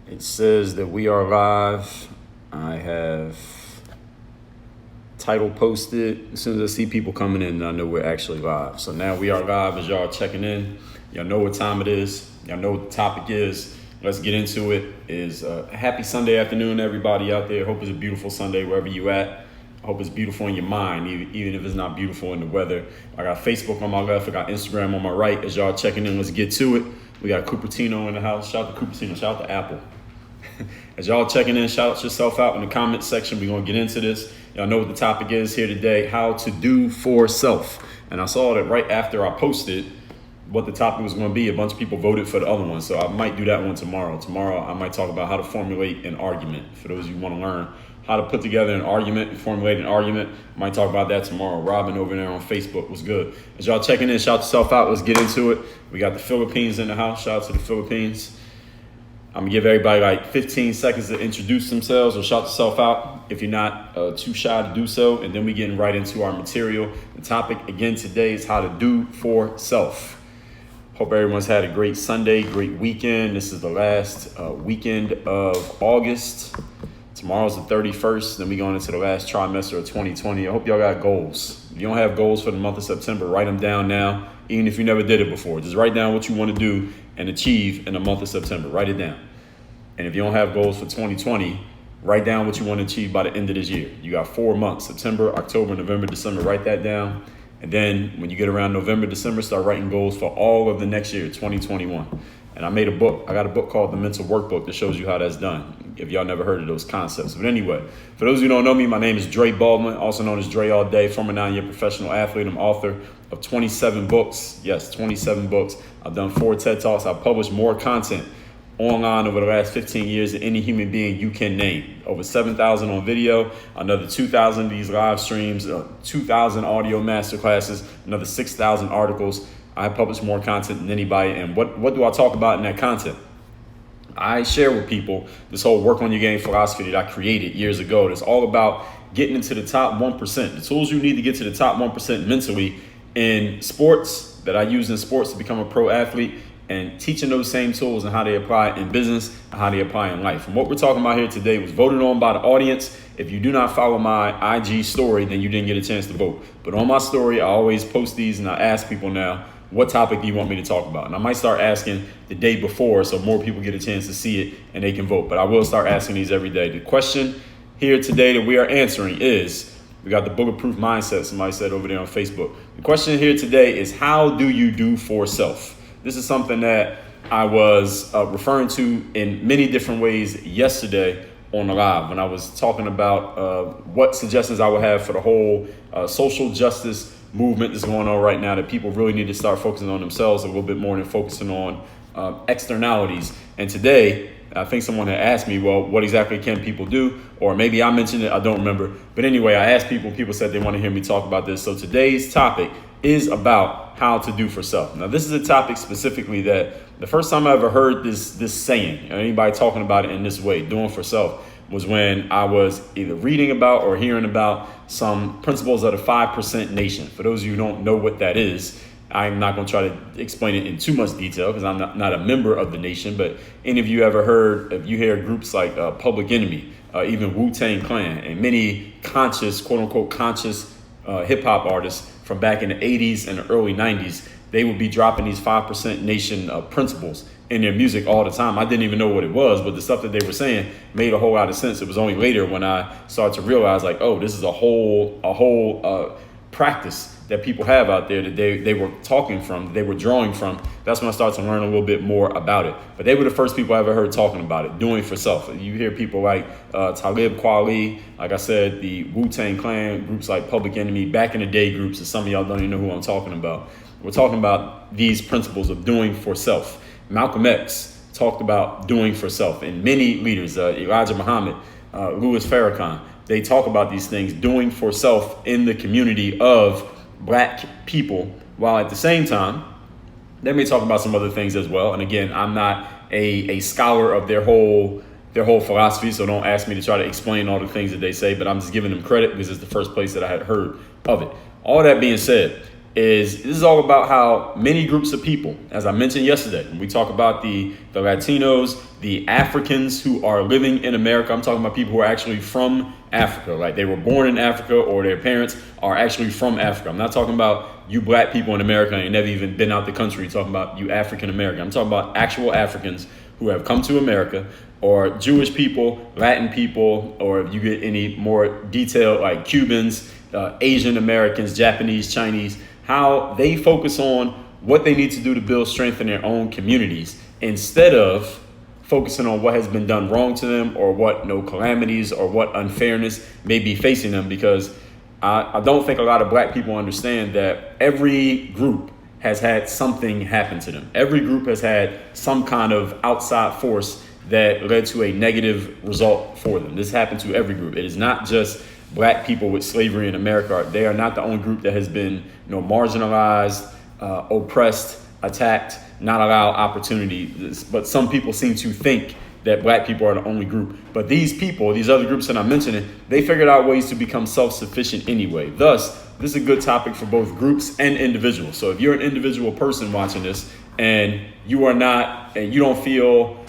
It says that we are live. I have title posted. As soon as I see people coming in, I know we're actually live. So now we are live as y'all checking in. Y'all know what time it is. Y'all know what the topic is. Let's get into it. Is a happy Sunday afternoon, everybody out there. Hope it's a beautiful Sunday wherever you at. I hope it's beautiful in your mind, even if it's not beautiful in the weather. I got Facebook on my left. I got Instagram on my right. As y'all checking in, let's get to it. We got Cupertino in the house. Shout out to Cupertino. Shout out to Apple. As y'all checking in, shout yourself out in the comment section. We're going to get into this. Y'all know what the topic is here today, how to do for self. And I saw that right after I posted what the topic was going to be. A bunch of people voted for the other one. So I might do that one tomorrow. Tomorrow, I might talk about how to formulate an argument. For those of you who want to learn how to put together an argument and formulate an argument, I might talk about that tomorrow. Robin over there on Facebook was good. As y'all checking in, shout yourself out. Let's get into it. We got the Philippines in the house. Shout out to the Philippines. I'm gonna give everybody like 15 seconds to introduce themselves or shout yourself out if you're not too shy to do so. And then we getting right into our material. The topic again today is how to do for self. Hope everyone's had a great Sunday, great weekend. This is the last weekend of August. Tomorrow's the 31st. Then we going into the last trimester of 2020. I hope y'all got goals. If you don't have goals for the month of September, write them down now. Even if you never did it before, just write down what you want to do and achieve in the month of September. Write it down. And if you don't have goals for 2020, write down what you want to achieve by the end of this year. You got 4 months, September, October, November, December. Write that down. And then when you get around November, December, start writing goals for all of the next year, 2021. And I made a book. I got a book called The Mental Workbook that shows you how that's done, if y'all never heard of those concepts. But anyway, for those who don't know me, my name is Dre Baldwin, also known as Dre All Day, former 9-year professional athlete. I'm author of 27 books. Yes, 27 books. I've done 4 TED Talks. I've published more content online over the last 15 years than any human being you can name. Over 7,000 on video, another 2,000 of these live streams, 2,000 audio masterclasses, another 6,000 articles. I publish more content than anybody. And what do I talk about in that content? I share with people this whole work on your game philosophy that I created years ago. That's all about getting into the top 1%. The tools you need to get to the top 1% mentally in sports that I use in sports to become a pro athlete, and teaching those same tools and how they apply in business and how they apply in life. And what we're talking about here today was voted on by the audience. If you do not follow my IG story, then you didn't get a chance to vote. But on my story, I always post these and I ask people now, what topic do you want me to talk about? And I might start asking the day before so more people get a chance to see it and they can vote. But I will start asking these every day. The question here today that we are answering is, we got the bulletproof mindset, somebody said over there on Facebook. The question here today is, how do you do for self? This is something that I was referring to in many different ways yesterday on the live when I was talking about what suggestions I would have for the whole social justice movement that's going on right now, that people really need to start focusing on themselves a little bit more than focusing on externalities. And today, I think someone had asked me, well, what exactly can people do? Or maybe I mentioned it, I don't remember. But anyway, I asked people, people said they want to hear me talk about this. So today's topic is about how to do for self. Now, this is a topic specifically that the first time I ever heard this saying, anybody talking about it in this way, doing for self, was when I was either reading about or hearing about some principles of the 5% nation. For those of you who don't know what that is, I'm not going to try to explain it in too much detail because I'm not a member of the nation. But any of you ever heard, if you hear groups like Public Enemy, even Wu-Tang Clan, and many conscious, quote unquote, conscious hip hop artists from back in the 80s and the early 90s, they would be dropping these 5% nation principles in their music all the time. I didn't even know what it was, but the stuff that they were saying made a whole lot of sense. It was only later when I started to realize, like, oh, this is a whole practice that people have out there that they were talking from, they were drawing from. That's when I started to learn a little bit more about it. But they were the first people I ever heard talking about it, doing for self. You hear people like Talib Kweli, like I said, the Wu-Tang Clan, groups like Public Enemy, back in the day groups, and some of y'all don't even know who I'm talking about. We're talking about these principles of doing for self. Malcolm X talked about doing for self, and many leaders, Elijah Muhammad, Louis Farrakhan, they talk about these things, doing for self in the community of Black people, while at the same time, they may talk about some other things as well. And again, I'm not a scholar of their whole philosophy, so don't ask me to try to explain all the things that they say, but I'm just giving them credit because it's the first place that I had heard of it. All that being said, is this is all about how many groups of people, as I mentioned yesterday, when we talk about the Latinos, the Africans who are living in America. I'm talking about people who are actually from Africa, like they were born in Africa or their parents are actually from Africa. I'm not talking about you black people in America and never even been out the country. I'm talking about you African American. I'm talking about actual Africans who have come to America, or Jewish people, Latin people, or if you get any more detailed, like Cubans, Asian Americans, Japanese, Chinese, how they focus on what they need to do to build strength in their own communities instead of focusing on what has been done wrong to them or what calamities or what unfairness may be facing them. Because I don't think a lot of black people understand that every group has had something happen to them. Every group has had some kind of outside force that led to a negative result for them. This happened to every group. It is not just black people with slavery in America. They are not the only group that has been, marginalized, oppressed, attacked, not allowed opportunity. But some people seem to think that black people are the only group. But these people, these other groups that I'm mentioning, they figured out ways to become self-sufficient anyway. Thus, this is a good topic for both groups and individuals. So if you're an individual person watching this and you are not, and you don't feel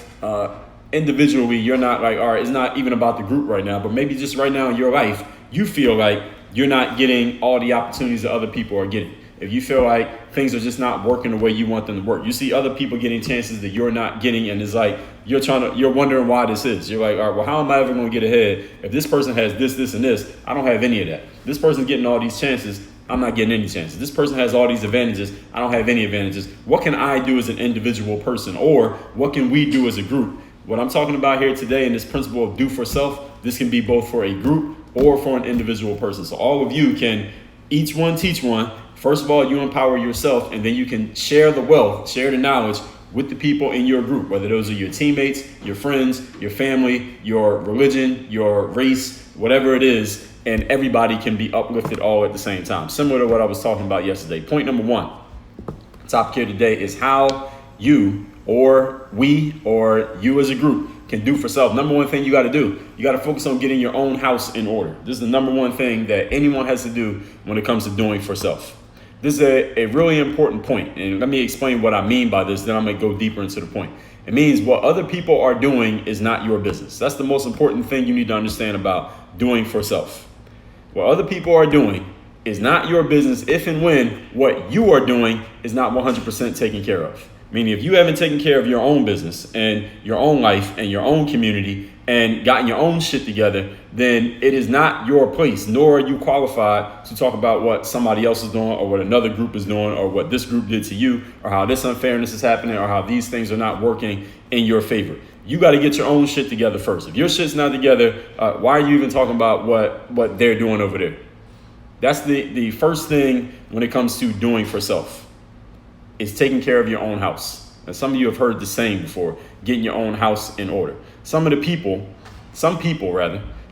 individually, you're not like, all right, it's not even about the group right now, but maybe just right now in your life, you feel like you're not getting all the opportunities that other people are getting. If you feel like things are just not working the way you want them to work, you see other people getting chances that you're not getting, and it's like you're wondering why this is. You're like, all right, well, how am I ever going to get ahead if this person has this, and this? I don't have any of that. This person's getting all these chances. I'm not getting any chances. This person has all these advantages. I don't have any advantages. What can I do as an individual person, or what can we do as a group? What I'm talking about here today in this principle of do for self, this can be both for a group or for an individual person. So all of you can each one teach one. First of all, you empower yourself, and then you can share the wealth, share the knowledge with the people in your group, whether those are your teammates, your friends, your family, your religion, your race, whatever it is, and everybody can be uplifted all at the same time. Similar to what I was talking about yesterday. Point number one, topic here today is how you or we or you as a group can do for self. Number one thing you got to do, you got to focus on getting your own house in order. This is the number one thing that anyone has to do when it comes to doing for self. This is a really important point, and let me explain what I mean by this, then I'm going to go deeper into the point. It means what other people are doing is not your business. That's the most important thing you need to understand about doing for self. What other people are doing is not your business if and when what you are doing is not 100% taken care of. Meaning if you haven't taken care of your own business and your own life and your own community and gotten your own shit together, then it is not your place, nor are you qualified to talk about what somebody else is doing or what another group is doing or what this group did to you or how this unfairness is happening or how these things are not working in your favor. You got to get your own shit together first. If your shit's not together, why are you even talking about what they're doing over there? That's the first thing when it comes to doing for self. Is taking care of your own house. And some of you have heard the saying before, getting your own house in order. Some people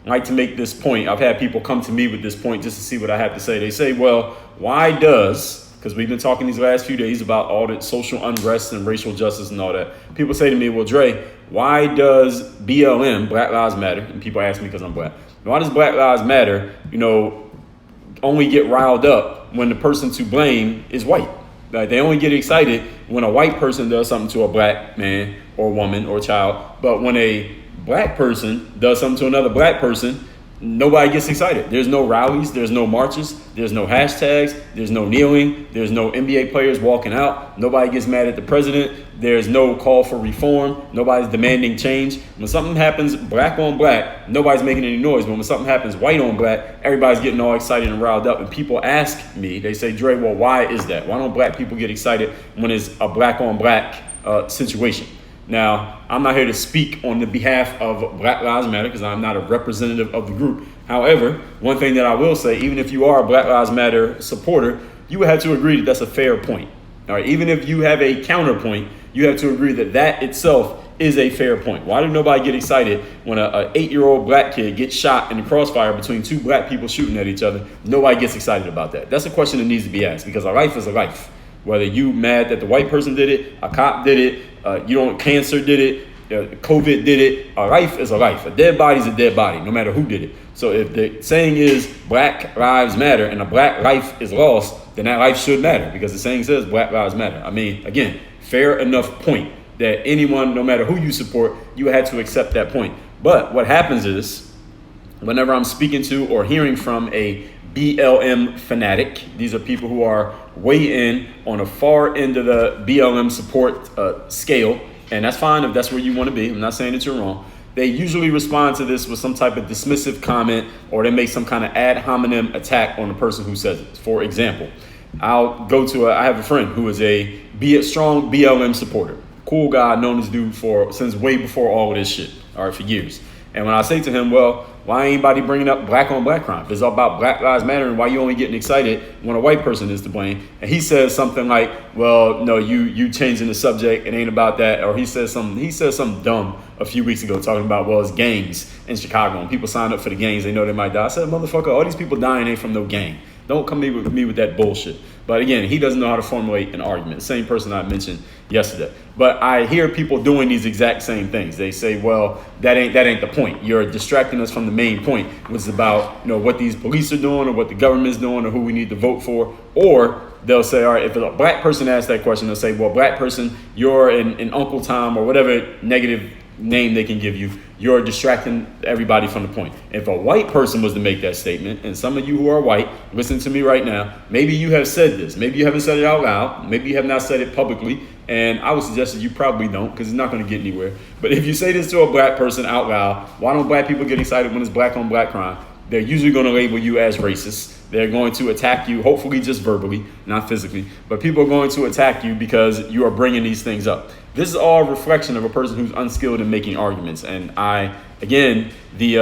like to make this point. I've had people come to me with this point just to see what I have to say. They say, well, because we've been talking these last few days about all the social unrest and racial justice and all that. People say to me, well, Dre, why does BLM, Black Lives Matter, and people ask me because I'm black, why does Black Lives Matter, only get riled up when the person to blame is white? Like they only get excited when a white person does something to a black man or woman or child. But when a black person does something to another black person, nobody gets excited. There's no rallies. There's no marches. There's no hashtags. There's no kneeling. There's no NBA players walking out. Nobody gets mad at the president. There's no call for reform. Nobody's demanding change. When something happens black on black, nobody's making any noise. But when something happens white on black, everybody's getting all excited and riled up. And people ask me, they say, Dre, well, why is that? Why don't black people get excited when it's a black on black situation? Now, I'm not here to speak on the behalf of Black Lives Matter because I'm not a representative of the group. However, one thing that I will say, even if you are a Black Lives Matter supporter, you would have to agree that that's a fair point. All right, even if you have a counterpoint, you have to agree that that itself is a fair point. Why did nobody get excited when an 8-year-old black kid gets shot in the crossfire between two black people shooting at each other? Nobody gets excited about that. That's a question that needs to be asked because a life is a life. Whether you mad that the white person did it, a cop did it, cancer did it, COVID did it, a life is a life. A dead body is a dead body, no matter who did it. So if the saying is Black Lives Matter and a black life is lost, then that life should matter, because the saying says Black Lives Matter. I mean, again, fair enough point that anyone, no matter who you support, you had to accept that point. But what happens is, whenever I'm speaking to or hearing from a BLM fanatic, these are people who are way in on a far end of the BLM support scale, and that's fine if that's where you want to be. I'm not saying that you're wrong. They usually respond to this with some type of dismissive comment, or they make some kind of ad hominem attack on the person who says it. For example, I have a friend who is a strong BLM supporter. Cool guy, known this dude since way before all of this shit, all right, for years. And when I say to him, well, why ain't anybody bringing up black on black crime? If it's all about Black Lives Matter, and why you only getting excited when a white person is to blame? And he says something like, well, no, you changing the subject, it ain't about that. Or he says something dumb a few weeks ago talking about, well, it's gangs in Chicago and people sign up for the gangs, they know they might die. I said, motherfucker, all these people dying ain't from no gang. Don't come with me with that bullshit. But again, he doesn't know how to formulate an argument. Same person I mentioned yesterday. But I hear people doing these exact same things. They say, well, that ain't the point. You're distracting us from the main point, which is about, what these police are doing or what the government's doing or who we need to vote for. Or they'll say, all right, if a black person asks that question, they'll say, well, black person, you're in Uncle Tom or whatever negative name they can give you, you're distracting everybody from the point. If a white person was to make that statement, and some of you who are white, listen to me right now, maybe you have said this, maybe you haven't said it out loud, maybe you have not said it publicly, and I would suggest that you probably don't, because it's not going to get anywhere. But if you say this to a black person out loud, why don't black people get excited when it's black on black crime? They're usually going to label you as racist. They're going to attack you, hopefully just verbally, not physically, but people are going to attack you because you are bringing these things up. This is all a reflection of a person who's unskilled in making arguments. And the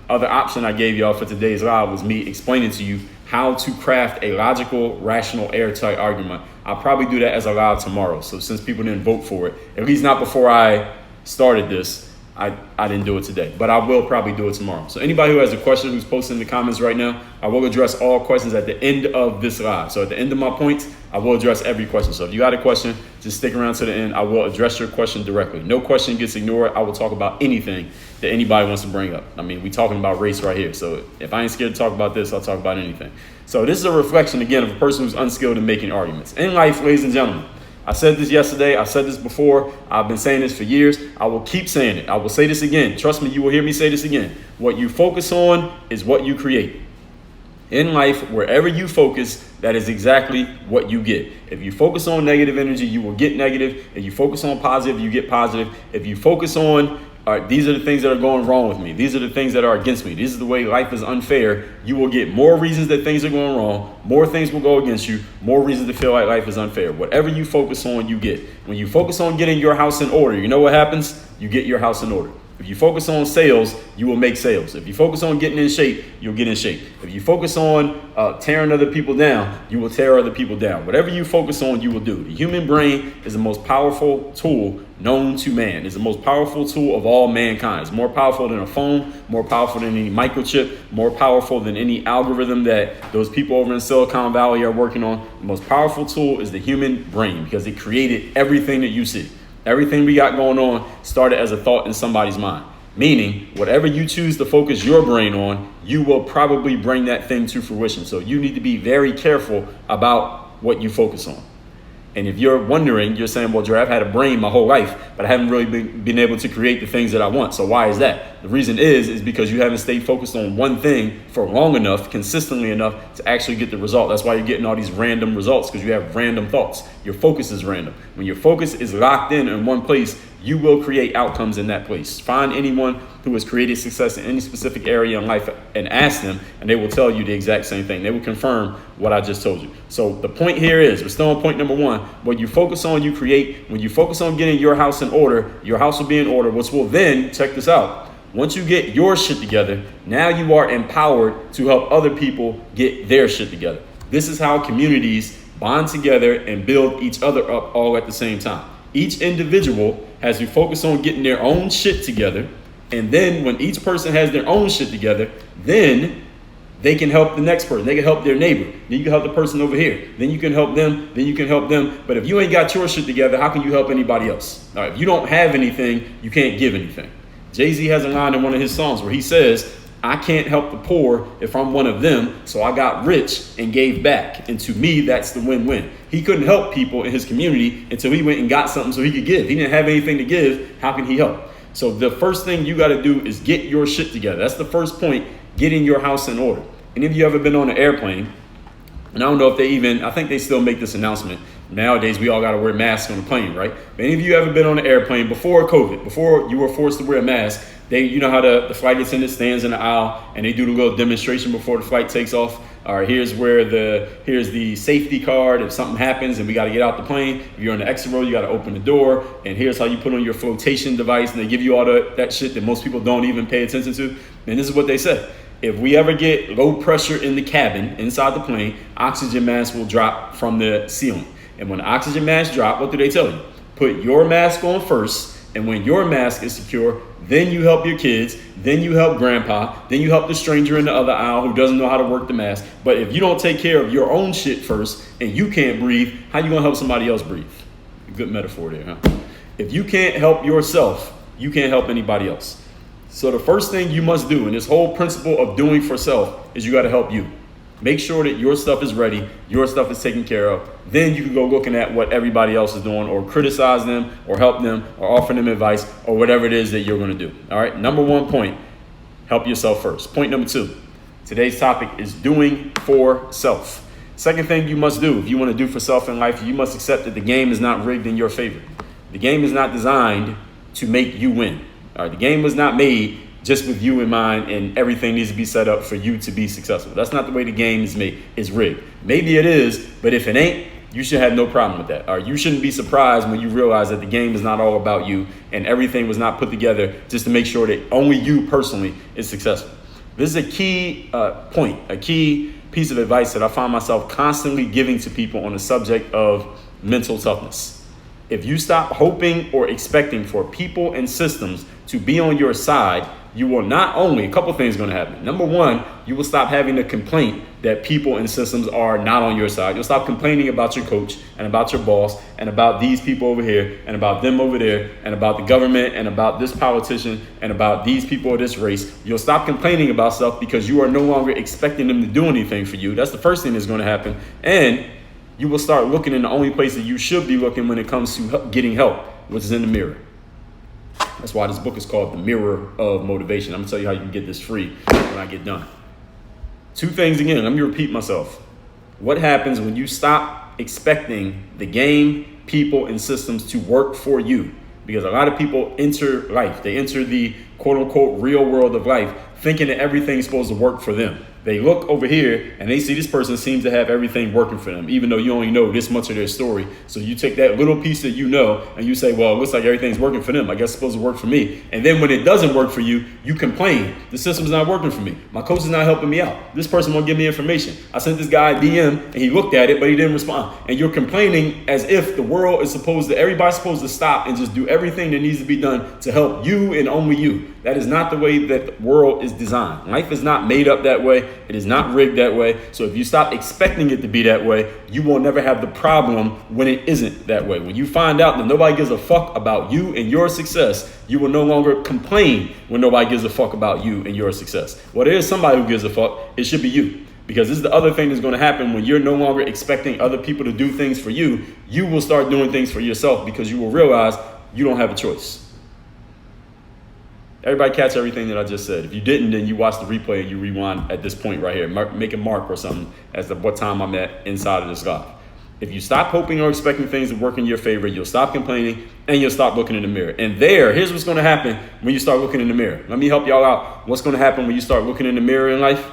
other option I gave y'all for today's live was me explaining to you how to craft a logical, rational, airtight argument. I'll probably do that as a live tomorrow. So since people didn't vote for it, at least not before I started this, I didn't do it today, but I will probably do it tomorrow. So anybody who has a question who's posting in the comments right now, I will address all questions at the end of this live. So at the end of my points, I will address every question. So if you got a question, just stick around to the end. I will address your question directly. No question gets ignored. I will talk about anything that anybody wants to bring up. I mean, we talking about race right here. So if I ain't scared to talk about this, I'll talk about anything. So this is a reflection, again, of a person who's unskilled in making arguments. In life, ladies and gentlemen, I said this yesterday. I said this before. I've been saying this for years. I will keep saying it. I will say this again. Trust me, you will hear me say this again. What you focus on is what you create. In life, wherever you focus, that is exactly what you get. If you focus on negative energy, you will get negative. If you focus on positive, you get positive. If you focus on, all right, these are the things that are going wrong with me, these are the things that are against me, this is the way life is unfair, you will get more reasons that things are going wrong, more things will go against you, more reasons to feel like life is unfair. Whatever you focus on, you get. When you focus on getting your house in order, you know what happens? You get your house in order. If you focus on sales, you will make sales. If you focus on getting in shape, you'll get in shape. If you focus on tearing other people down, you will tear other people down. Whatever you focus on, you will do. The human brain is the most powerful tool known to man. It's the most powerful tool of all mankind. It's more powerful than a phone, more powerful than any microchip, more powerful than any algorithm that those people over in Silicon Valley are working on. The most powerful tool is the human brain, because it created everything that you see. Everything we got going on started as a thought in somebody's mind. Meaning, whatever you choose to focus your brain on, you will probably bring that thing to fruition. So you need to be very careful about what you focus on. And if you're wondering, you're saying, well, Dre, I've had a brain my whole life, but I haven't really been able to create the things that I want. So why is that? The reason is because you haven't stayed focused on one thing for long enough, consistently enough to actually get the result. That's why you're getting all these random results, because you have random thoughts. Your focus is random. When your focus is locked in one place, you will create outcomes in that place. Find anyone who has created success in any specific area in life and ask them, and they will tell you the exact same thing. They will confirm what I just told you. So the point here is, we're still on point number one, what you focus on, you create. When you focus on getting your house in order, your house will be in order, which will then, check this out, once you get your shit together, now you are empowered to help other people get their shit together. This is how communities bond together and build each other up all at the same time. Each individual has to focus on getting their own shit together. And then when each person has their own shit together, then they can help the next person. They can help their neighbor. Then you can help the person over here. Then you can help them. Then you can help them. But if you ain't got your shit together, how can you help anybody else? If you don't have anything, you can't give anything. Jay-Z has a line in one of his songs where he says, I can't help the poor if I'm one of them, so I got rich and gave back. And to me, that's the win-win. He couldn't help people in his community until he went and got something so he could give. He didn't have anything to give. How can he help? So the first thing you got to do is get your shit together. That's the first point, getting your house in order. Any of you ever been on an airplane? And I don't know if I think they still make this announcement. Nowadays, we all got to wear masks on the plane, right? But any of you ever been on an airplane before COVID, before you were forced to wear a mask, you know how the flight attendant stands in the aisle and they do the little demonstration before the flight takes off. All right, here's the safety card if something happens and we got to get out the plane. If you're on the exit row, you got to open the door. And here's how you put on your flotation device, and they give you all that shit that most people don't even pay attention to. And this is what they said. If we ever get low pressure in the cabin, inside the plane, oxygen mask will drop from the ceiling. And when the oxygen mask drop, what do they tell you? Put your mask on first, and when your mask is secure, then you help your kids, then you help grandpa, then you help the stranger in the other aisle who doesn't know how to work the mask. But if you don't take care of your own shit first and you can't breathe, how you gonna help somebody else breathe? Good metaphor there, huh? If you can't help yourself, you can't help anybody else. So the first thing you must do in this whole principle of doing for self is you got to help you. Make sure that your stuff is ready, your stuff is taken care of. Then you can go looking at what everybody else is doing, or criticize them, or help them, or offer them advice, or whatever it is that you're going to do. All right, number 1 point, help yourself first. Point number 2, today's topic is doing for self. Second thing you must do if you want to do for self in life, you must accept that the game is not rigged in your favor. The game is not designed to make you win. All right, the game was not made just with you in mind and everything needs to be set up for you to be successful. That's not the way the game is made. It's rigged. Maybe it is, but if it ain't, you should have no problem with that. All right, you shouldn't be surprised when you realize that the game is not all about you and everything was not put together just to make sure that only you personally is successful. This is a key point, a key piece of advice that I find myself constantly giving to people on the subject of mental toughness. If you stop hoping or expecting for people and systems to be on your side, you will not only, a couple things going to happen. Number 1, you will stop having the complaint that people and systems are not on your side. You'll stop complaining about your coach and about your boss and about these people over here and about them over there and about the government and about this politician and about these people of this race. You'll stop complaining about stuff because you are no longer expecting them to do anything for you. That's the first thing that's going to happen. And you will start looking in the only place that you should be looking when it comes to getting help, which is in the mirror. That's why this book is called The Mirror of Motivation. I'm going to tell you how you can get this free when I get done. 2 things again. Let me repeat myself. What happens when you stop expecting the game, people, and systems to work for you? Because a lot of people enter life. They enter the quote-unquote real world of life thinking that everything's supposed to work for them. They look over here and they see this person seems to have everything working for them, even though you only know this much of their story. So you take that little piece that you know and you say, well, it looks like everything's working for them. I guess it's supposed to work for me. And then when it doesn't work for you, you complain. The system's not working for me. My coach is not helping me out. This person won't give me information. I sent this guy a DM and he looked at it, but he didn't respond. And you're complaining as if the world is everybody's supposed to stop and just do everything that needs to be done to help you and only you. That is not the way that the world is designed. Life is not made up that way. It is not rigged that way. So if you stop expecting it to be that way, you will never have the problem when it isn't that way. When you find out that nobody gives a fuck about you and your success, you will no longer complain when nobody gives a fuck about you and your success. Well, there is somebody who gives a fuck. It should be you. Because this is the other thing that's going to happen when you're no longer expecting other people to do things for you. You will start doing things for yourself because you will realize you don't have a choice. Everybody catch everything that I just said. If you didn't, then you watch the replay and you rewind at this point right here. Make a mark or something as to what time I'm at inside of this life. If you stop hoping or expecting things to work in your favor, you'll stop complaining and you'll stop looking in the mirror. And here's what's going to happen when you start looking in the mirror. Let me help y'all out. What's going to happen when you start looking in the mirror in life?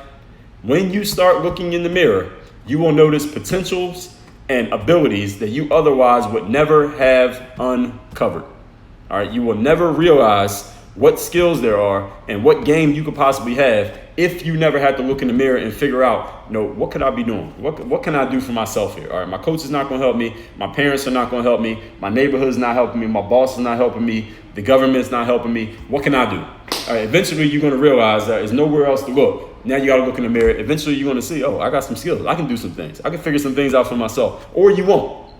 When you start looking in the mirror, you will notice potentials and abilities that you otherwise would never have uncovered. All right, you will never realize what skills there are and what game you could possibly have if you never had to look in the mirror and figure out, what could I be doing? What can I do for myself here? All right, my coach is not going to help me. My parents are not going to help me. My neighborhood is not helping me. My boss is not helping me. The government's not helping me. What can I do? All right, eventually you're going to realize that there's nowhere else to look. Now you got to look in the mirror. Eventually you're going to see, I got some skills. I can do some things. I can figure some things out for myself. Or you won't.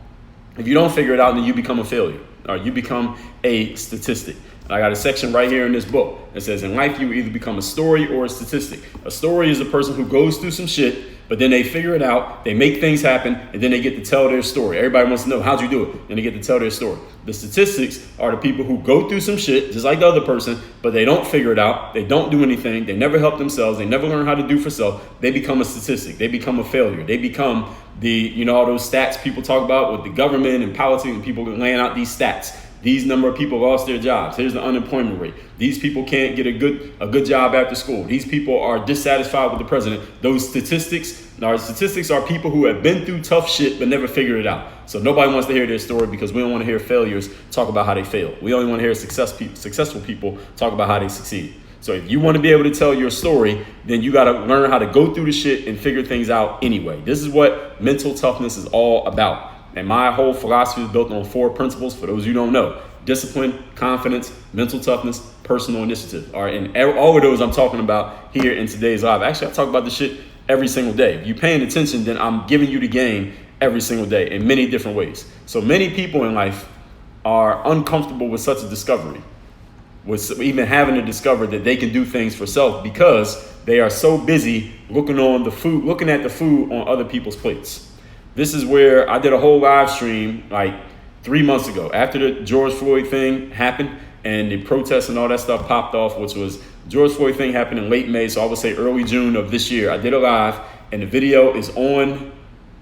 If you don't figure it out, then you become a failure, or you become a statistic. And I got a section right here in this book that says in life, you either become a story or a statistic. A story is a person who goes through some shit, but then they figure it out, they make things happen, and then they get to tell their story. Everybody wants to know, how'd you do it? Then they get to tell their story. The statistics are the people who go through some shit, just like the other person, but they don't figure it out, they don't do anything, they never help themselves, they never learn how to do for self. They become a statistic, they become a failure, they become all those stats people talk about with the government and politics and people laying out these stats. These number of people lost their jobs. Here's the unemployment rate. These people can't get a good job after school. These people are dissatisfied with the president. Those statistics are people who have been through tough shit but never figured it out. So nobody wants to hear their story because we don't want to hear failures talk about how they fail. We only want to hear successful people talk about how they succeed. So if you want to be able to tell your story, then you got to learn how to go through the shit and figure things out anyway. This is what mental toughness is all about. And my whole philosophy is built on 4 principles. For those you don't know: discipline, confidence, mental toughness, personal initiative. All right, and all of those I'm talking about here in today's live. Actually, I talk about this shit every single day. If you're paying attention, then I'm giving you the game every single day in many different ways. So many people in life are uncomfortable with such a discovery, with even having to discover that they can do things for self because they are so busy looking at the food on other people's plates. This is where I did a whole live stream like 3 months ago after the George Floyd thing happened and the protests and all that stuff popped off, which was George Floyd thing happened in late May. So I would say early June of this year. I did a live and the video is on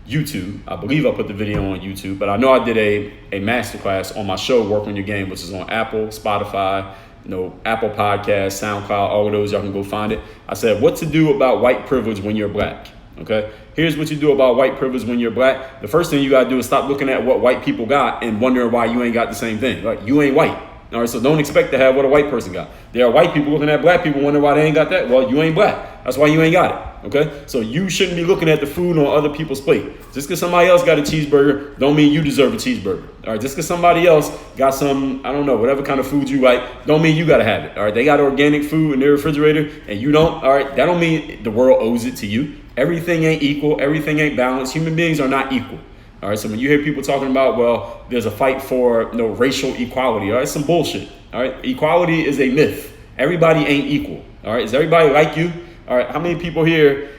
YouTube. I believe I put the video on YouTube, but I know I did a masterclass on my show, Work on Your Game, which is on Apple, Spotify, Apple Podcasts, SoundCloud, all of those. Y'all can go find it. I said, what to do about white privilege when you're black. Okay, here's what you do about white privilege when you're black. The first thing you got to do is stop looking at what white people got and wondering why you ain't got the same thing. Like, you ain't white. All right, so don't expect to have what a white person got. There are white people looking at black people wondering why they ain't got that. Well, you ain't black. That's why you ain't got it. Okay, so you shouldn't be looking at the food on other people's plate. Just because somebody else got a cheeseburger don't mean you deserve a cheeseburger. All right, just because somebody else got some, I don't know, whatever kind of food you like, don't mean you got to have it. All right, they got organic food in their refrigerator and you don't. All right, that don't mean the world owes it to you. Everything ain't equal. Everything ain't balanced. Human beings are not equal. All right, so when you hear people talking about, well, there's a fight for racial equality, all right, some bullshit. All right, equality is a myth. Everybody ain't equal. All right, is everybody like you? All right, how many people here,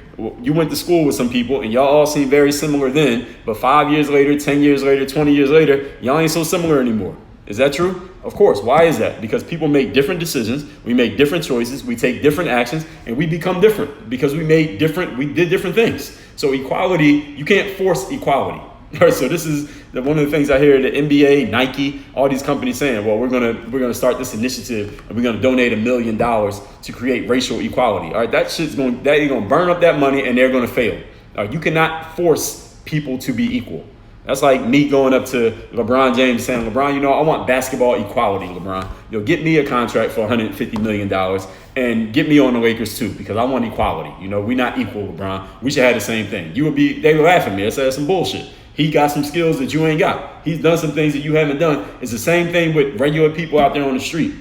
you went to school with some people and y'all all seem very similar then, but 5 years later, 10 years later, 20 years later, y'all ain't so similar anymore. Is that true? Of course. Why is that? Because people make different decisions, we make different choices, we take different actions, and we become different because we did different things. So equality, you can't force equality. All right, so this is one of the things I hear the NBA, Nike, all these companies saying, well, we're gonna start this initiative and we're gonna donate $1 million to create racial equality. All right, you're gonna burn up that money and they're gonna fail. All right, you cannot force people to be equal. That's like me going up to LeBron James saying, LeBron, I want basketball equality, LeBron. Get me a contract for $150 million and get me on the Lakers too, because I want equality. We're not equal, LeBron. We should have the same thing. They were laughing at me. I said, that's some bullshit. He got some skills that you ain't got. He's done some things that you haven't done. It's the same thing with regular people out there on the street.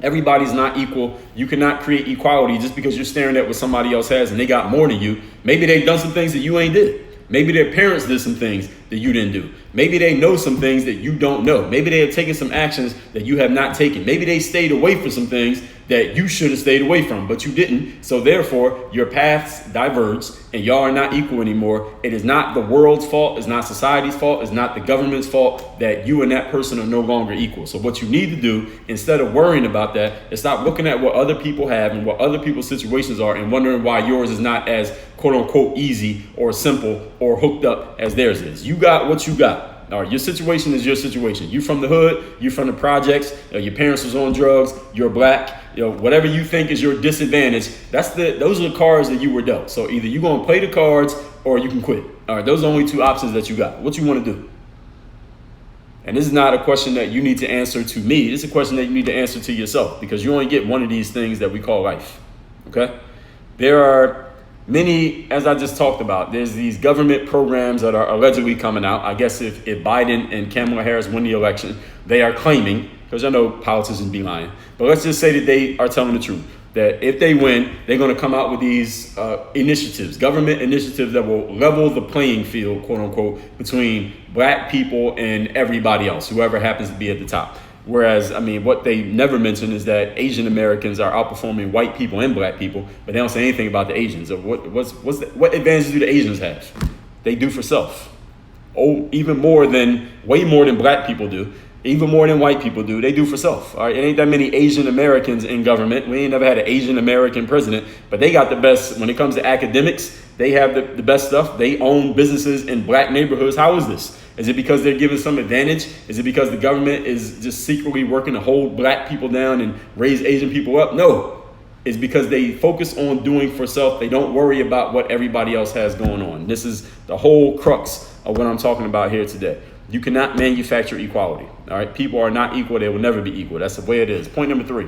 Everybody's not equal. You cannot create equality just because you're staring at what somebody else has and they got more than you. Maybe they've done some things that you ain't did. Maybe their parents did some things that you didn't do. Maybe they know some things that you don't know. Maybe they have taken some actions that you have not taken. Maybe they stayed away from some things that you should have stayed away from, but you didn't. So therefore, your paths diverged and y'all are not equal anymore. It is not the world's fault. It's not society's fault. It's not the government's fault that you and that person are no longer equal. So what you need to do, instead of worrying about that, is stop looking at what other people have and what other people's situations are and wondering why yours is not as quote unquote easy or simple or hooked up as theirs is. You got what you got. All right, your situation is your situation. You from the hood, you from the projects, your parents was on drugs, you're black, whatever you think is your disadvantage, those are the cards that you were dealt. So either you're going to play the cards or you can quit. All right, those are the only 2 options that you got. What you want to do? And this is not a question that you need to answer to me. This is a question that you need to answer to yourself, because you only get one of these things that we call life. Okay? There are many, as I just talked about, there's these government programs that are allegedly coming out. I guess if Biden and Kamala Harris win the election, they are claiming, because I know politicians be lying, but let's just say that they are telling the truth. that if they win, they're going to come out with these initiatives, government initiatives that will level the playing field, quote unquote, between black people and everybody else, whoever happens to be at the top. Whereas, I mean, what they never mention is that Asian Americans are outperforming white people and black people, but they don't say anything about the Asians. Or what advantages do the Asians have? They do for self. Oh, way more than black people do, even more than white people do. They do for self. All right, it ain't that many Asian Americans in government. We ain't never had an Asian American president, but they got the best when it comes to academics. They have the best stuff. They own businesses in black neighborhoods. How is this? Is it because they're given some advantage? Is it because the government is just secretly working to hold black people down and raise Asian people up? No. It's because they focus on doing for self. They don't worry about what everybody else has going on. This is the whole crux of what I'm talking about here today. You cannot manufacture equality. All right, people are not equal. They will never be equal. That's the way it is. Point number 3.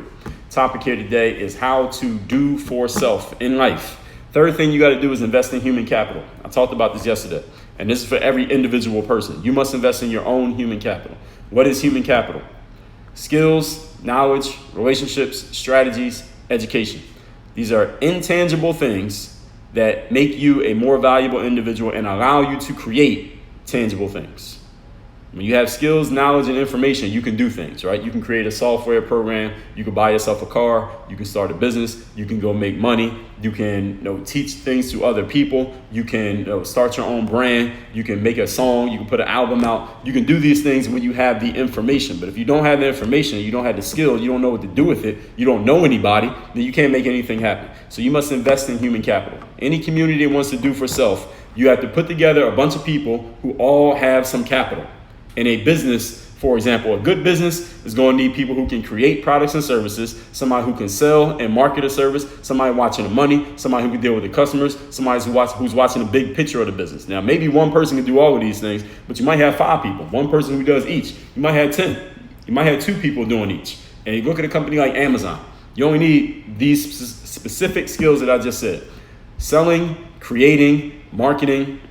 Topic here today is how to do for self in life. Third thing you got to do is invest in human capital. I talked about this yesterday, and this is for every individual person. You must invest in your own human capital. What is human capital? Skills, knowledge, relationships, strategies, education. These are intangible things that make you a more valuable individual and allow you to create tangible things. When you have skills, knowledge, and information, you can do things, right? You can create a software program. You can buy yourself a car. You can start a business. You can go make money. You can teach things to other people. You can start your own brand. You can make a song. You can put an album out. You can do these things when you have the information. But if you don't have the information, you don't have the skill, you don't know what to do with it, you don't know anybody, then you can't make anything happen. So you must invest in human capital. Any community that wants to do for self, you have to put together a bunch of people who all have some capital. In a business, for example, a good business is going to need people who can create products and services, somebody who can sell and market a service, somebody watching the money, somebody who can deal with the customers, somebody who's watching the big picture of the business. Now, maybe one person can do all of these things, but you might have 5 people, one person who does each. You might have 10. You might have 2 people doing each. And you look at a company like Amazon, you only need these specific skills that I just said. Selling, creating, marketing,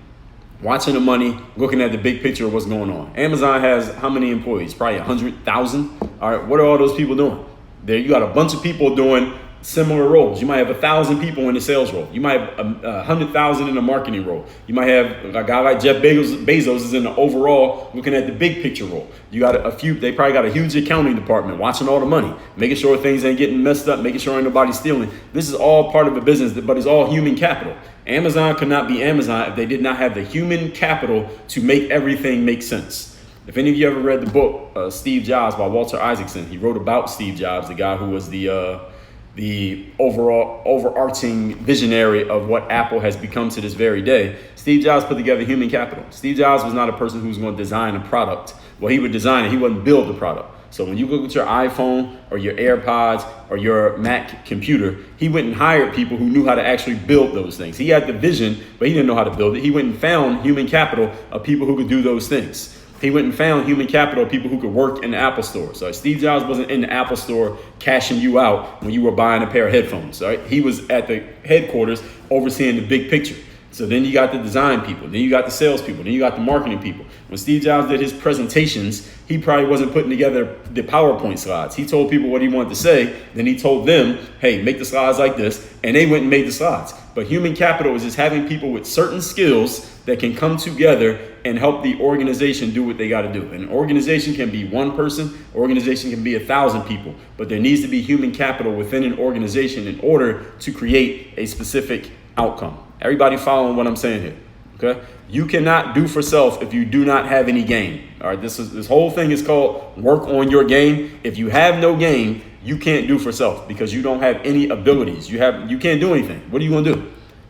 watching the money, looking at the big picture of what's going on. Amazon has how many employees? Probably 100,000. All right, what are all those people doing? There, you got a bunch of people doing similar roles. You might have 1,000 people in the sales role. You might have 100,000 in the marketing role. You might have a guy like Jeff Bezos is in the overall looking at the big picture role. You got a few, they probably got a huge accounting department watching all the money, making sure things ain't getting messed up, making sure ain't nobody stealing. This is all part of a business, but it's all human capital. Amazon could not be Amazon if they did not have the human capital to make everything make sense. If any of you ever read the book, Steve Jobs by Walter Isaacson, he wrote about Steve Jobs, the guy who was the overarching visionary of what Apple has become to this very day. Steve Jobs put together human capital. Steve Jobs was not a person who was going to design a product. Well, he would design it. He wouldn't build the product. So when you look at your iPhone or your AirPods or your Mac computer, he went and hired people who knew how to actually build those things. He had the vision, but he didn't know how to build it. He went and found human capital of people who could do those things. He went and found human capital of people who could work in the Apple store. So Steve Jobs wasn't in the Apple store cashing you out when you were buying a pair of headphones. Right? He was at the headquarters overseeing the big picture. So then you got the design people, then you got the sales people, then you got the marketing people. When Steve Jobs did his presentations, he probably wasn't putting together the PowerPoint slides. He told people what he wanted to say, then he told them, hey, make the slides like this, and they went and made the slides. But human capital is just having people with certain skills that can come together and help the organization do what they got to do. An organization can be one person, organization can be 1,000 people, but there needs to be human capital within an organization in order to create a specific outcome. Everybody following what I'm saying here, okay? You cannot do for self if you do not have any game. All right, this whole thing is called work on your game. If you have no game, you can't do for self because you don't have any abilities. You can't do anything. What are you gonna do?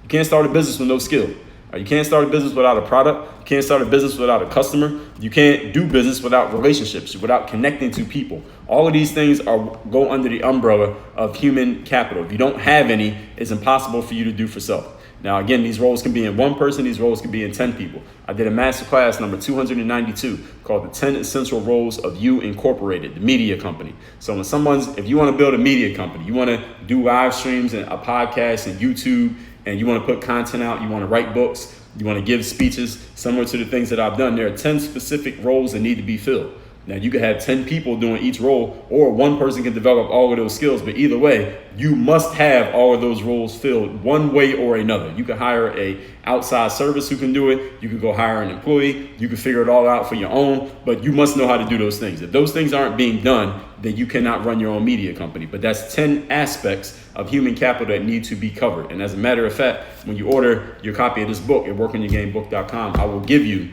You can't start a business with no skill. You can't start a business without a product. You can't start a business without a customer. You can't do business without relationships, without connecting to people. All of these things go under the umbrella of human capital. If you don't have any, it's impossible for you to do for self. Now, again, these roles can be in one person. These roles can be in 10 people. I did a masterclass number 292 called the 10 Essential Roles of You Incorporated, the media company. So if you want to build a media company, you want to do live streams and a podcast and YouTube, and you want to put content out, you want to write books, you want to give speeches, similar to the things that I've done, there are 10 specific roles that need to be filled. Now, you could have 10 people doing each role, or one person can develop all of those skills. But either way, you must have all of those roles filled one way or another. You can hire a outside service who can do it. You could go hire an employee. You can figure it all out for your own, but you must know how to do those things. If those things aren't being done, then you cannot run your own media company. But that's 10 aspects of human capital that need to be covered. And as a matter of fact, when you order your copy of this book at workonyourgamebook.com, I will give you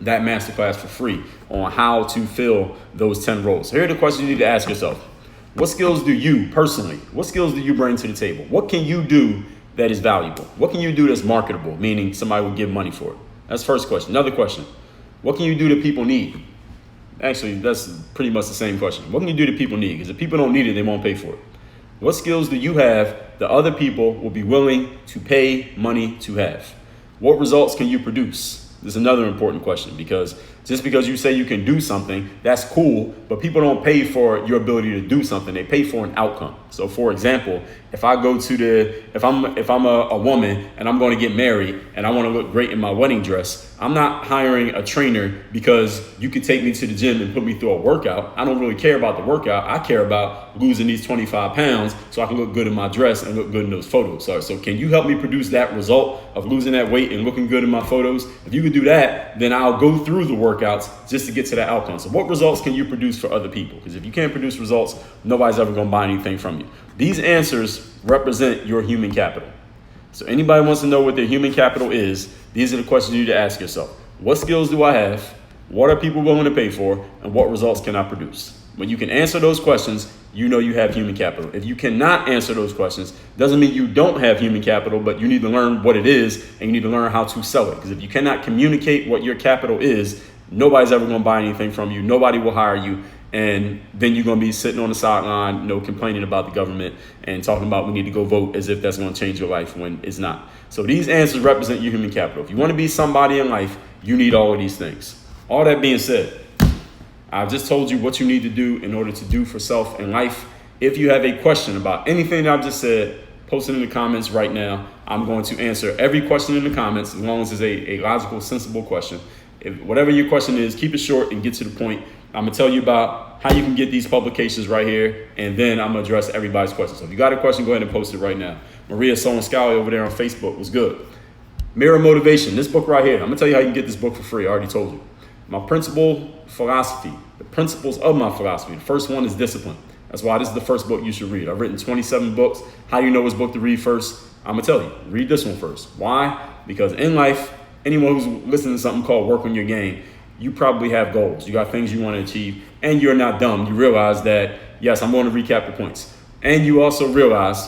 that masterclass for free on how to fill those 10 roles. Here are the questions you need to ask yourself. What skills do you personally, what skills do you bring to the table? What can you do that is valuable? What can you do that's marketable, meaning somebody will give money for it? That's the first question. Another question. What can you do that people need? Actually, that's pretty much the same question. What can you do that people need? Because if people don't need it, they won't pay for it. What skills do you have that other people will be willing to pay money to have? What results can you produce? This is another important question, because just because you say you can do something, that's cool, but people don't pay for your ability to do something. They pay for an outcome. So for example, if I'm a woman and I'm going to get married and I want to look great in my wedding dress, I'm not hiring a trainer because you could take me to the gym and put me through a workout. I don't really care about the workout. I care about losing these 25 pounds so I can look good in my dress and look good in those photos. So can you help me produce that result of losing that weight and looking good in my photos? If you could do that, then I'll go through the workouts just to get to that outcome. So what results can you produce for other people? Because if you can't produce results, nobody's ever going to buy anything from you. These answers represent your human capital. So anybody wants to know what their human capital is, these are the questions you need to ask yourself. What skills do I have? What are people willing to pay for? And what results can I produce? When you can answer those questions, you know you have human capital. If you cannot answer those questions, doesn't mean you don't have human capital, but you need to learn what it is and you need to learn how to sell it. Because if you cannot communicate what your capital is, nobody's ever going to buy anything from you. Nobody will hire you. And then you're going to be sitting on the sideline, complaining about the government and talking about we need to go vote as if that's going to change your life when it's not. So these answers represent your human capital. If you want to be somebody in life, you need all of these things. All that being said, I've just told you what you need to do in order to do for self in life. If you have a question about anything that I've just said, post it in the comments right now. I'm going to answer every question in the comments as long as it's a logical, sensible question. If whatever your question is, keep it short and get to the point. I'm going to tell you about how you can get these publications right here, and then I'm going to address everybody's questions. So if you got a question, go ahead and post it right now. Maria Solenscali over there on Facebook was good. Mirror Motivation, this book right here. I'm going to tell you how you can get this book for free. I already told you. My principle philosophy, the principles of my philosophy. The first one is discipline. That's why this is the first book you should read. I've written 27 books. How do you know which book to read first? I'm going to tell you, read this one first. Why? Because in life, anyone who's listening to something called Work on Your Game, you probably have goals. You got things you want to achieve, and you're not dumb. You realize that, yes, I'm going to recap the points. And you also realize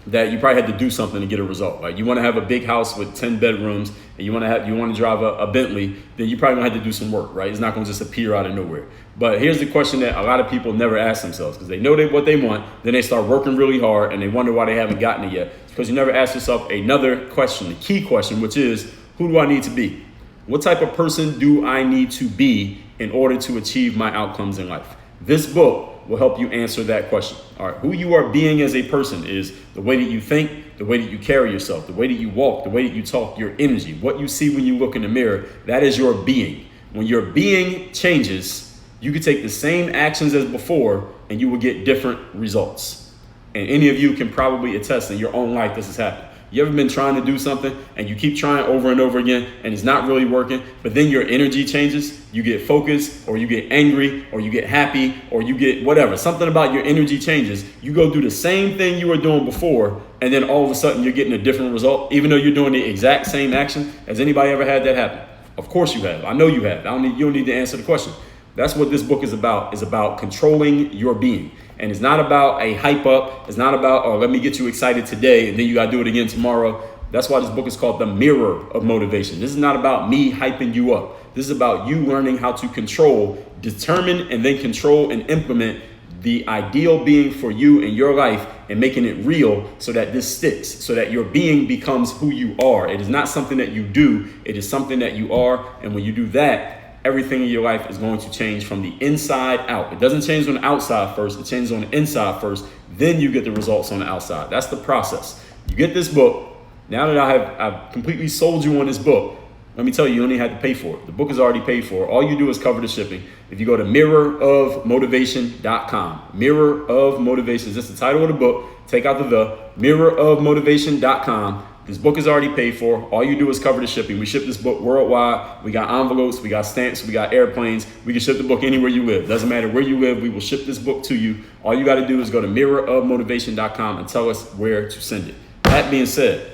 that you probably had to do something to get a result. Like you want to have a big house with 10 bedrooms and you want to drive a Bentley, then you probably going to have to do some work, right? It's not going to just appear out of nowhere. But here's the question that a lot of people never ask themselves, because they know what they want, then they start working really hard and they wonder why they haven't gotten it yet. It's because you never ask yourself another question, the key question, which is, who do I need to be? What type of person do I need to be in order to achieve my outcomes in life? This book will help you answer that question. All right, who you are being as a person is the way that you think, the way that you carry yourself, the way that you walk, the way that you talk, your energy, what you see when you look in the mirror, that is your being. When your being changes, you can take the same actions as before and you will get different results. And any of you can probably attest in your own life this has happened. You ever been trying to do something and you keep trying over and over again and it's not really working, but then your energy changes, you get focused or you get angry or you get happy or you get whatever, something about your energy changes. You go do the same thing you were doing before and then all of a sudden you're getting a different result, even though you're doing the exact same action. Has anybody ever had that happen? Of course you have. I know you have. You don't need to answer the question. That's what this book is about controlling your being. And it's not about a hype up. It's not about, oh, let me get you excited today and then you got to do it again tomorrow. That's why this book is called The Mirror of Motivation. This is not about me hyping you up. This is about you learning how to control, determine, and then control and implement the ideal being for you in your life and making it real so that this sticks, so that your being becomes who you are. It is not something that you do. It is something that you are. And when you do that, everything in your life is going to change from the inside out. It doesn't change on the outside first. It changes on the inside first. Then you get the results on the outside. That's the process. You get this book. Now that I've completely sold you on this book, let me tell you, you only have to pay for it. The book is already paid for. All you do is cover the shipping. If you go to mirrorofmotivation.com, Mirror of Motivation is just the title of the book. Take out the mirrorofmotivation.com. This book is already paid for. All you do is cover the shipping. We ship this book worldwide. We got envelopes, we got stamps, we got airplanes. We can ship the book anywhere you live. Doesn't matter where you live, we will ship this book to you. All you got to do is go to mirrorofmotivation.com and tell us where to send it. That being said,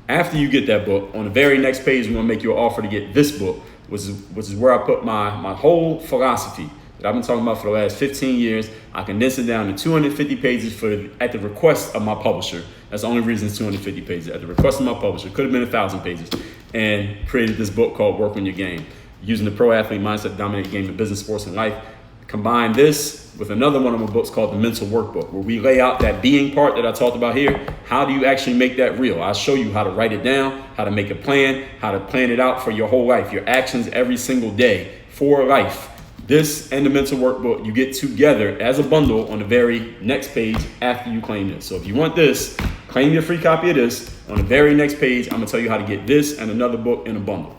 after you get that book, on the very next page, we're going to make you an offer to get this book, which is where I put my whole philosophy that I've been talking about for the last 15 years. I condensed it down to 250 pages at the request of my publisher. That's the only reason it's 250 pages. At the request of my publisher. Could have been 1,000 pages. And created this book called Work on Your Game. Using the pro athlete mindset to dominate the game of business, sports, and life. Combine this with another one of my books called the Mental Workbook, where we lay out that being part that I talked about here. How do you actually make that real? I'll show you how to write it down, how to make a plan, how to plan it out for your whole life, your actions every single day for life. This and the Mental Workbook you get together as a bundle on the very next page after you claim this. So if you want this, claim your free copy of this. On the very next page, I'm going to tell you how to get this and another book in a bundle.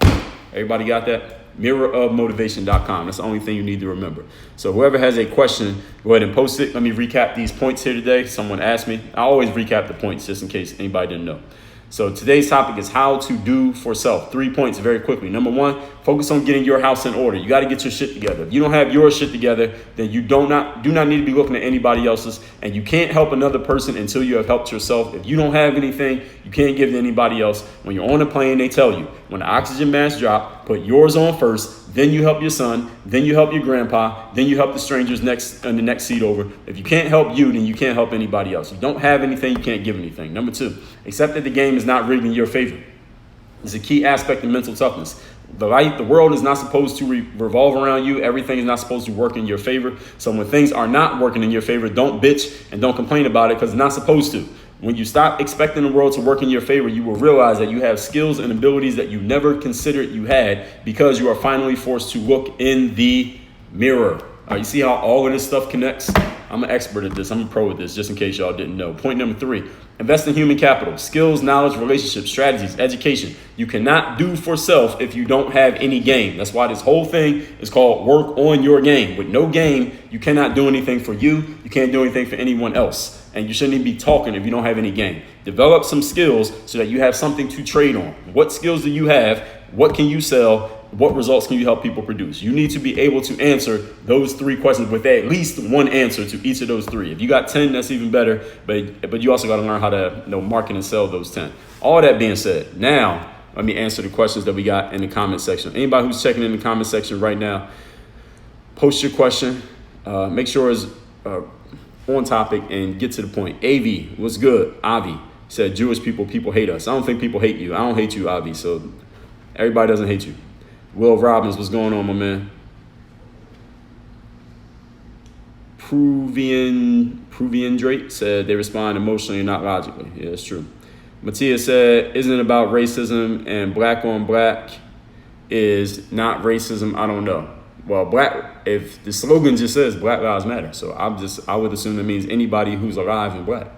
Everybody got that? Mirrorofmotivation.com. That's the only thing you need to remember. So whoever has a question, go ahead and post it. Let me recap these points here today. Someone asked me. I always recap the points just in case anybody didn't know. So today's topic is how to do for self. 3 points very quickly. Number one, focus on getting your house in order. You got to get your shit together. If you don't have your shit together, then you do not need to be looking at anybody else's. And you can't help another person until you have helped yourself. If you don't have anything, you can't give to anybody else. When you're on a plane, they tell you, when the oxygen mask drop, put yours on first. Then you help your son. Then you help your grandpa. Then you help the strangers next in the next seat over. If you can't help you, then you can't help anybody else. You don't have anything, you can't give anything. Number two, accept that the game is not rigged in your favor. It's a key aspect of mental toughness. The world is not supposed to revolve around you. Everything is not supposed to work in your favor. So when things are not working in your favor, don't bitch and don't complain about it because it's not supposed to. When you stop expecting the world to work in your favor, you will realize that you have skills and abilities that you never considered you had because you are finally forced to look in the mirror. You see how all of this stuff connects? I'm an expert at this. I'm a pro at this, just in case y'all didn't know. Point number three, invest in human capital, skills, knowledge, relationships, strategies, education. You cannot do for self if you don't have any game. That's why this whole thing is called work on your game. With no game, you cannot do anything for you. You can't do anything for anyone else. And you shouldn't even be talking if you don't have any game. Develop some skills so that you have something to trade on. What skills do you have? What can you sell? What results can you help people produce? You need to be able to answer those three questions with at least one answer to each of those three. If you got 10, that's even better. But you also got to learn how to market and sell those 10. All that being said, now let me answer the questions that we got in the comment section. Anybody who's checking in the comment section right now, post your question. Make sure it's on topic and get to the point. AV, what's good? Avi said, Jewish people hate us. I don't think people hate you. I don't hate you, Avi. So everybody doesn't hate you. Will Robbins, what's going on, my man? Pruvian Drake said they respond emotionally and not logically. Yeah, that's true. Matthias said, isn't it about racism and black on black is not racism? I don't know. Well, if the slogan just says Black Lives Matter, so I would assume that means anybody who's alive and black.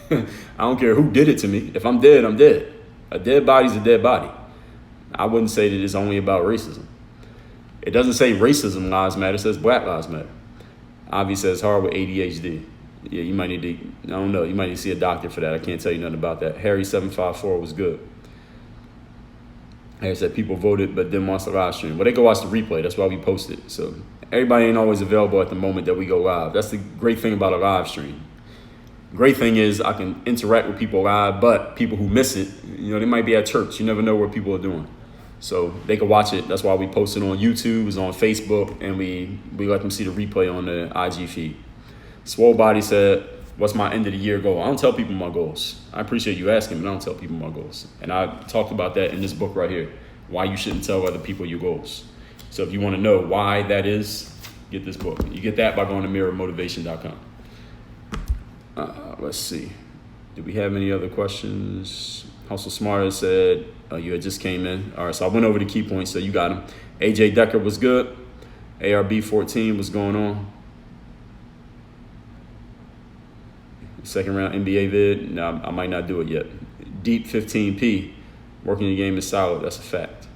I don't care who did it to me. If I'm dead, I'm dead. A dead body's a dead body. I wouldn't say that it's only about racism. It doesn't say racism lives matter. It says Black Lives Matter. Avi says hard with ADHD. Yeah, you might need to, I don't know, you might need to see a doctor for that. I can't tell you nothing about that. Harry754 was good. Harry said people voted but didn't watch the live stream. Well, they go watch the replay. That's why we post it. So everybody ain't always available at the moment that we go live. That's the great thing about a live stream. Great thing is I can interact with people live, but people who miss it, they might be at church. You never know what people are doing. So they can watch it. That's why we post it on YouTube, it's on Facebook, and we let them see the replay on the IG feed. Swole Body said, what's my end of the year goal? I don't tell people my goals. I appreciate you asking, but I don't tell people my goals. And I talked about that in this book right here, why you shouldn't tell other people your goals. So if you want to know why that is, get this book. You get that by going to mirrormotivation.com. Let's see. Did we have any other questions? Hustle Smarter said, you had just came in. All right, so I went over the key points, so you got them. AJ Decker was good. ARB 14 was going on. Second round NBA vid. No, I might not do it yet. Deep 15P. Working the game is solid. That's a fact.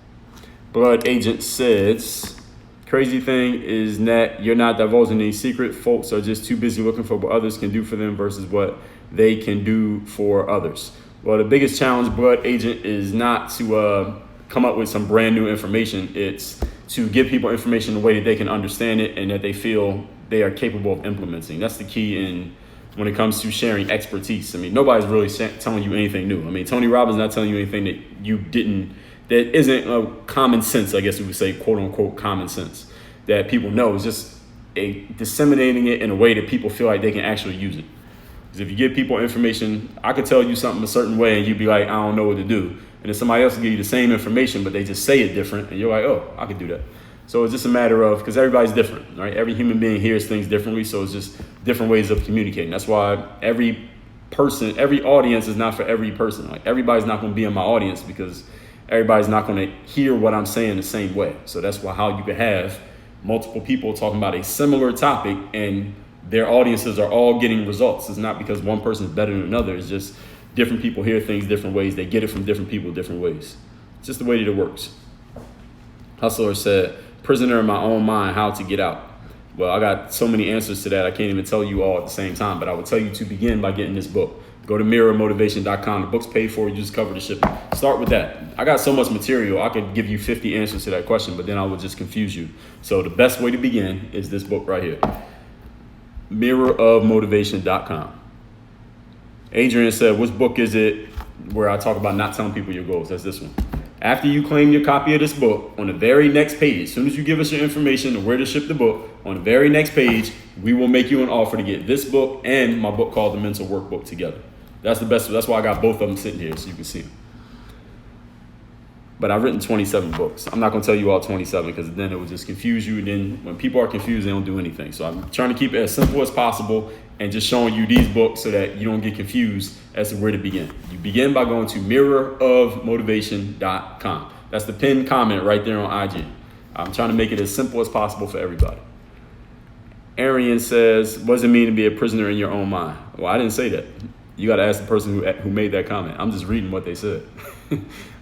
Blood Agent says, crazy thing is that you're not divulging any secret. Folks are just too busy looking for what others can do for them versus what they can do for others. Well, the biggest challenge, Blood Agent, is not to come up with some brand new information. It's to give people information in a way that they can understand it and that they feel they are capable of implementing. That's the key when it comes to sharing expertise. I mean, nobody's really telling you anything new. I mean, Tony Robbins not telling you anything that isn't common sense, I guess we would say, quote unquote, common sense that people know. It's just disseminating it in a way that people feel like they can actually use it. Because if you give people information, I could tell you something a certain way and you'd be like, I don't know what to do. And then somebody else will give you the same information, but they just say it different. And you're like, oh, I could do that. So it's just a matter of, because everybody's different, right? Every human being hears things differently. So it's just different ways of communicating. That's why every audience is not for every person. Like everybody's not going to be in my audience because everybody's not going to hear what I'm saying the same way. So that's how you can have multiple people talking about a similar topic and their audiences are all getting results. It's not because one person is better than another. It's just different people hear things different ways. They get it from different people different ways. It's just the way that it works. Hustler said, prisoner in my own mind, how to get out. Well, I got so many answers to that. I can't even tell you all at the same time, but I would tell you to begin by getting this book. Go to mirrormotivation.com. The book's paid for. You just cover the shipping. Start with that. I got so much material. I could give you 50 answers to that question, but then I would just confuse you. So the best way to begin is this book right here. Mirrorofmotivation.com. Adrian said, which book is it where I talk about not telling people your goals? That's this one. After you claim your copy of this book, on the very next page, as soon as you give us your information of where to ship the book, on the very next page, we will make you an offer to get this book and my book called the Mental Workbook together. That's the best. That's why I got both of them sitting here so you can see them. But I've written 27 books. I'm not going to tell you all 27 because then it will just confuse you. And then when people are confused, they don't do anything. So I'm trying to keep it as simple as possible and just showing you these books so that you don't get confused as to where to begin. You begin by going to mirrorofmotivation.com. That's the pinned comment right there on IG. I'm trying to make it as simple as possible for everybody. Arian says, what does it mean to be a prisoner in your own mind? Well, I didn't say that. You got to ask the person who made that comment. I'm just reading what they said.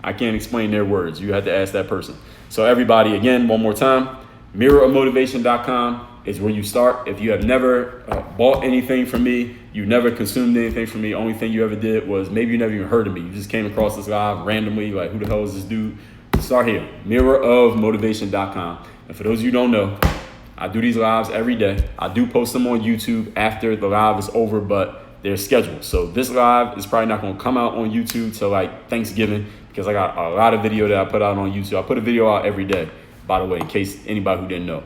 I can't explain their words. You have to ask that person. So everybody, again, one more time, mirrorofmotivation.com is where you start. If you have never bought anything from me, you never consumed anything from me, only thing you ever did was maybe you never even heard of me. You just came across this live randomly, like, who the hell is this dude? Start here, mirrorofmotivation.com. And for those of you who don't know, I do these lives every day. I do post them on YouTube after the live is over, but they're scheduled. So this live is probably not going to come out on YouTube till like Thanksgiving because I got a lot of video that I put out on YouTube. I put a video out every day, by the way, in case anybody who didn't know.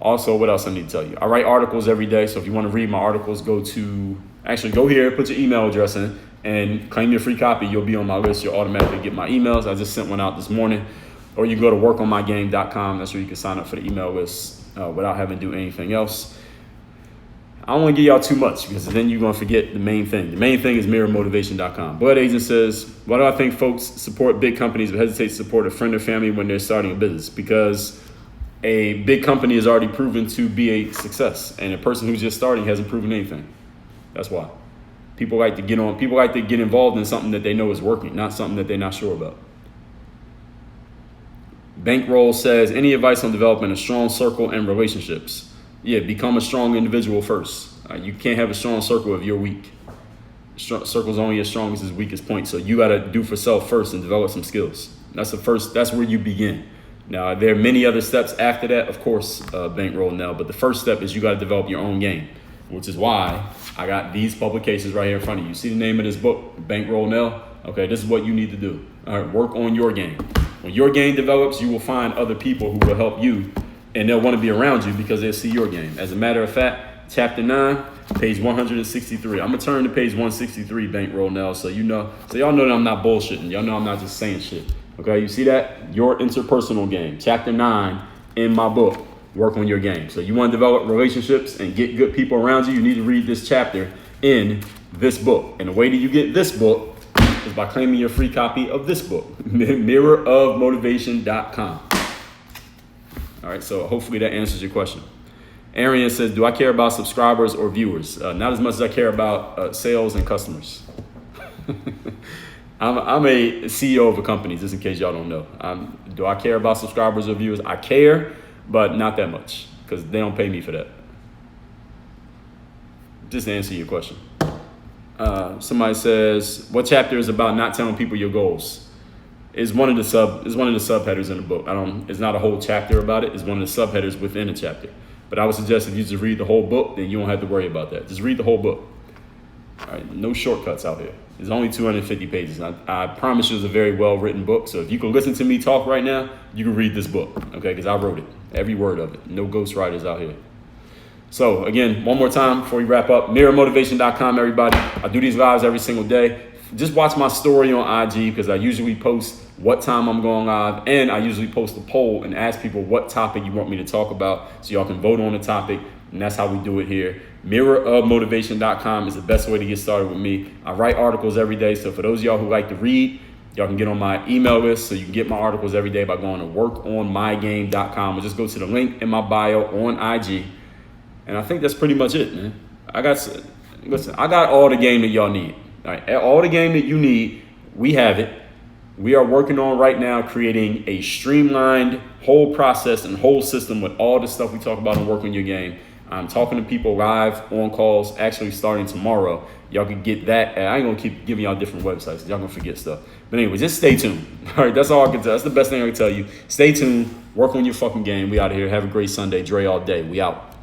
Also, what else I need to tell you? I write articles every day. So if you want to read my articles, go here, put your email address in and claim your free copy. You'll be on my list. You'll automatically get my emails. I just sent one out this morning. Or you can go to workonmygame.com. That's where you can sign up for the email list without having to do anything else. I don't want to give y'all too much because then you're going to forget the main thing. The main thing is mirrormotivation.com. Blood Agent says, why do I think folks support big companies but hesitate to support a friend or family when they're starting a business? Because a big company is already proven to be a success, and a person who's just starting hasn't proven anything. That's why. People like to get involved in something that they know is working, not something that they're not sure about. Bankroll says, any advice on developing a strong circle and relationships? Yeah, become a strong individual first. You can't have a strong circle if you're weak. Circle's only as strong as its weakest point. So you got to do for self first and develop some skills. That's where you begin. Now, there are many other steps after that, of course, Bankroll now, but the first step is you got to develop your own game, which is why I got these publications right here in front of you. See the name of this book, Bankroll Now? Okay, this is what you need to do. All right, work on your game. When your game develops, you will find other people who will help you, and they'll want to be around you because they'll see your game. As a matter of fact, chapter 9, page 163. I'm going to turn to page 163, Bankroll Now, so y'all know that I'm not bullshitting. Y'all know I'm not just saying shit. Okay, you see that? Your interpersonal game. Chapter 9 in my book, Work on Your Game. So you want to develop relationships and get good people around you, you need to read this chapter in this book. And the way that you get this book is by claiming your free copy of this book, mirrorofmotivation.com. All right, so hopefully that answers your question. Arian says, do I care about subscribers or viewers? Not as much as I care about sales and customers. I'm a CEO of a company, just in case y'all don't know. Do I care about subscribers or viewers? I care, but not that much because they don't pay me for that. Just to answer your question. Somebody says, what chapter is about not telling people your goals? Is one of the subheaders in the book. It's not a whole chapter about it. It's one of the subheaders within a chapter. But I would suggest if you just read the whole book, then you don't have to worry about that. Just read the whole book. All right, no shortcuts out here. It's only 250 pages. I promise you it's a very well-written book. So if you can listen to me talk right now, you can read this book, okay? Because I wrote it, every word of it. No ghostwriters out here. So again, one more time before we wrap up, mirrormotivation.com, everybody. I do these lives every single day. Just watch my story on IG because I usually post what time I'm going live, and I usually post a poll and ask people what topic you want me to talk about so y'all can vote on the topic, and that's how we do it here. Mirrorofmotivation.com is the best way to get started with me. I write articles every day, so for those of y'all who like to read, y'all can get on my email list so you can get my articles every day by going to workonmygame.com or just go to the link in my bio on IG. And I think that's pretty much it, man. I got all the game that y'all need. All right, all the game that you need, we have it. We are working on right now creating a streamlined whole process and whole system with all the stuff we talk about and work on your game. I'm talking to people live on calls, actually starting tomorrow. Y'all can get that. I ain't gonna keep giving y'all different websites. Y'all gonna forget stuff. But anyway, just stay tuned. All right, that's all I can tell. That's the best thing I can tell you. Stay tuned. Work on your fucking game. We out of here. Have a great Sunday. Dre all day. We out.